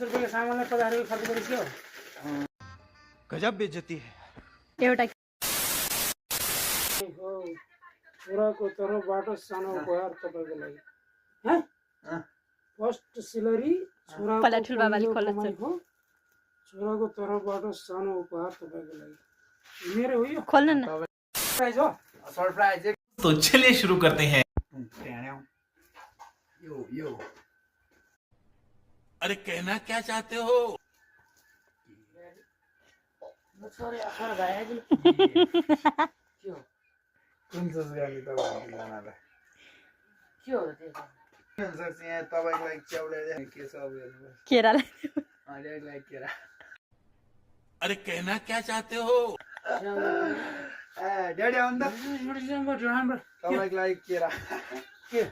रुपये के सामान 50 खर्च गरिसक्यो गजब बेइज्जती है एउटा हो छोराको तर्फबाट सानो उपहार तपाईको लागि हैं फर्स्ट सिलरी छोराको पहिला ठुलो बाबाले खोल्छ। कमाइको छोराको तर्फबाट सानो उपहार तपाईको लागि मेरो हो यो खोल्नु न प्राइज हो सरप्राइज तो चलिए शुरू करते हैं। यो अरे कहना क्या चाहते हो? छोरे आखर भाइ कुन सोच गर्ने तपाईहरुले जानालाई के हो त्यो हुन्छ यहाँ तपाईको लागि च्याउले के छ अब हेर्नु केरालाई अहिले लागि केरा अरे कहना क्या चाहते हो? ड्याडी आउनु त राम्रो तपाईको लागि केरा के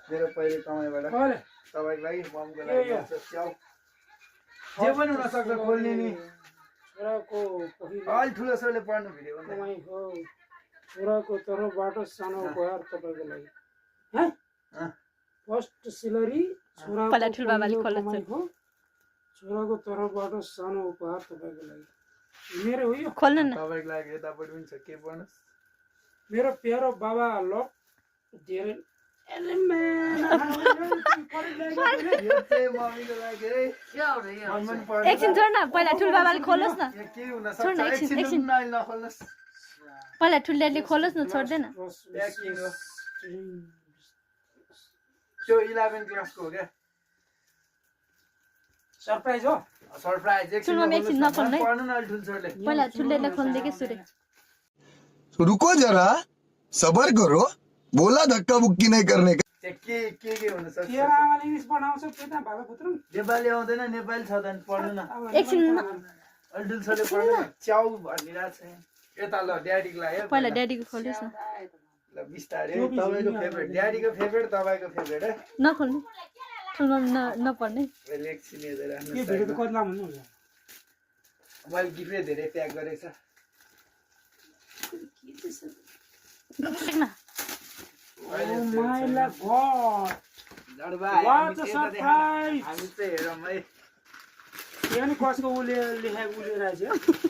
मेरो पहिले कमाइबाट कले तपाईको लागि ममको लागि च्याउ जे पनि हुन सक्छ खोल्ने नि छोराको पहिलो अलि ठुलो छोराले पढ्नु भिडियो कमाइ हो छोराको तर्फबाट सानो उपहार तपाईको लागि हैं फर्स्ट सिलरी छोराको पहिला ठुलो बाबाले पहिलो खोल्छ। कमाइ हो छोराको तर्फबाट सानो उपहार तपाईको लागि मेरो हो यो खोल्नु न तपाईको लागि यतापट्टि पनि छ के पढ्नुहोस् मेरो प्यारो बाबा ल धेरै यो चाहिँ मम्मीको लागि है मन पर्दैन एकछिन छोड न पहिला ठुलो बाबाले खोलोस् न यो के हुन छोड न, सक्छ एकछिन, एकछिन एकछिन। नखोल्नुहोस् पहिला ठुलोले खोलोस् न छोड्दैन प्याकिङ हो त्यो 11 क्लासको हो क्या सरप्राइज हो सरप्राइज सुन मम्मी, एकछिन नखोल्नु है। पढ्नु न अलि ठुलो छोराले पहिला ठुलोले खोल्दै के सुरे रुको जरा सबर करो बोला धक्का बुक्की नहीं करने का चाहिँ के हुन सक्छ के आमाले इङ्ग्लिस पढाउँछ के त भागा पुत्रम नेपाली आउँदैन नेपाली छ त पढ्नु न एकछिन न। अलि ठुलो छोराले पढ्नु न च्याउ भनिरहेको छ यता ल ड्याडीको लागि है पहिला ड्याडीको खोलोस् न ल बिस्तारै तपाईको फेभरेट ड्याडीको फेभरेट तपाईको फेभरेट है नखोल्नु ठुलो नपर्ने एकछिन हेरेर राख्नु के भिडियो त कति लामो हुन्छ मैले गिफ्टै धेरै प्याक गरेको छ न Oh my god लडबा What a surprise! हामी चाहिँ हेरौँ है यो नि कसको उले लेखेको उले रहेछ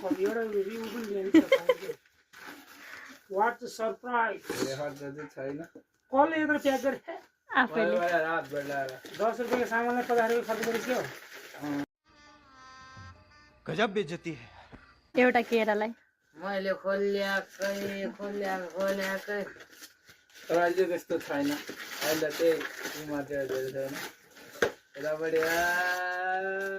कति एउटा रिभ्यू पनि लेखेको छ वाट द सरप्राइज धेरै खर्च चाहिँ छैन कसले यत्रो प्याक गरे आफैले रातभर लगाएर 10 रुपये के सामानलाई 50 रुपये खर्च गरिसक्यो गजब बेइज्जती है एउटा केरालाई मैले खोल्याकै तर अहिले त्यस्तो छैन अहिले चाहिँ मात्रै छैन यतापट्टि